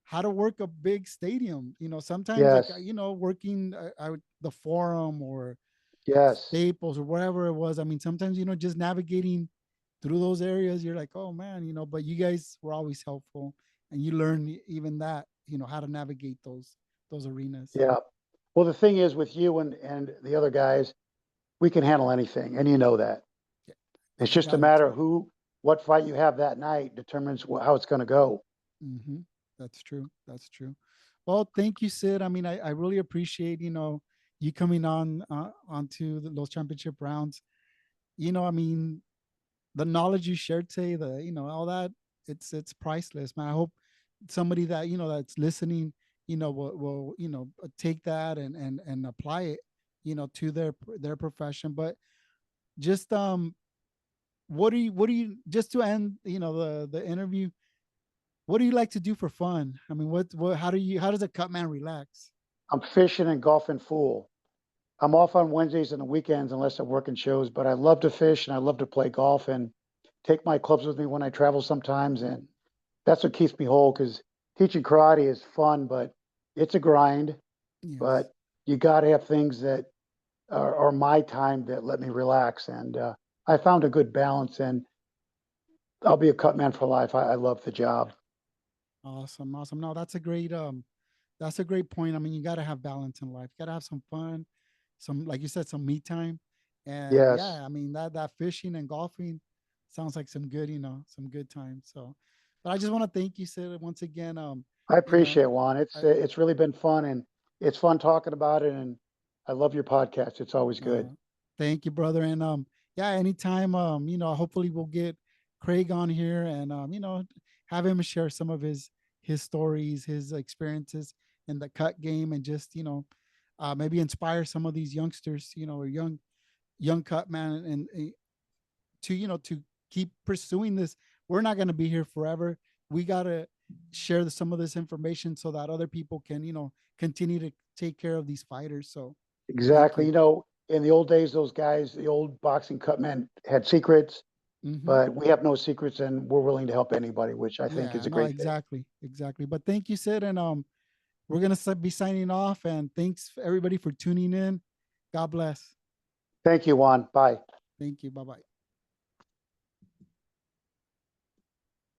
how to work a big stadium. Sometimes like Yes, working the Forum or yes, Staples or whatever it was. I mean, sometimes just navigating through those areas, you're like, oh man, but you guys were always helpful, and you learn even that, how to navigate those arenas. yeah. Well, the thing is with you and the other guys, we can handle anything, and you know that. Yeah, It's I just a got it matter too. of what fight you have that night determines how it's going to go. Mm-hmm. That's true. That's true. Well, thank you, Sid. I mean, I really appreciate you coming on onto those championship rounds. I mean, the knowledge you shared today, the all that, it's priceless, man. I hope somebody that that's listening, will take that and apply it, to their profession. But just what do you just to end the interview, what do you like to do for fun? I mean, how does a cut man relax? I'm fishing and golfing full. I'm off on Wednesdays and the weekends unless I'm working shows, but I love to fish and I love to play golf and take my clubs with me when I travel sometimes. And that's what keeps me whole because teaching karate is fun, but it's a grind. Yes. But you got to have things that are my time that let me relax. And I found a good balance, and I'll be a cut man for life. I love the job. Awesome, awesome. No, that's a great point. I mean, you got to have balance in life. You got to have some fun, some, like you said, some me time. And Yes, yeah, I mean, that fishing and golfing sounds like some good time. So, but I just want to thank you, Sid, once again. I You know, appreciate it, Juan. I It's really been fun, and it's fun talking about it. And I love your podcast. It's always good. thank you, brother. And yeah, anytime, hopefully we'll get Craig on here and have him share some of his stories, his experiences in the cut game, and just maybe inspire some of these youngsters, or young cut man, and to keep pursuing this. We're not going to be here forever. We got to share some of this information so that other people can continue to take care of these fighters. So thank Exactly. you. In the old days, those guys, the old boxing cut men had secrets. Mm-hmm. but we have no secrets and we're willing to help anybody, which I think Yeah, is a no, great thing. exactly, exactly. But thank you, Sid, and we're gonna be signing off. And thanks everybody for tuning in. God bless. Thank you, Juan. Bye. Thank you. Bye bye.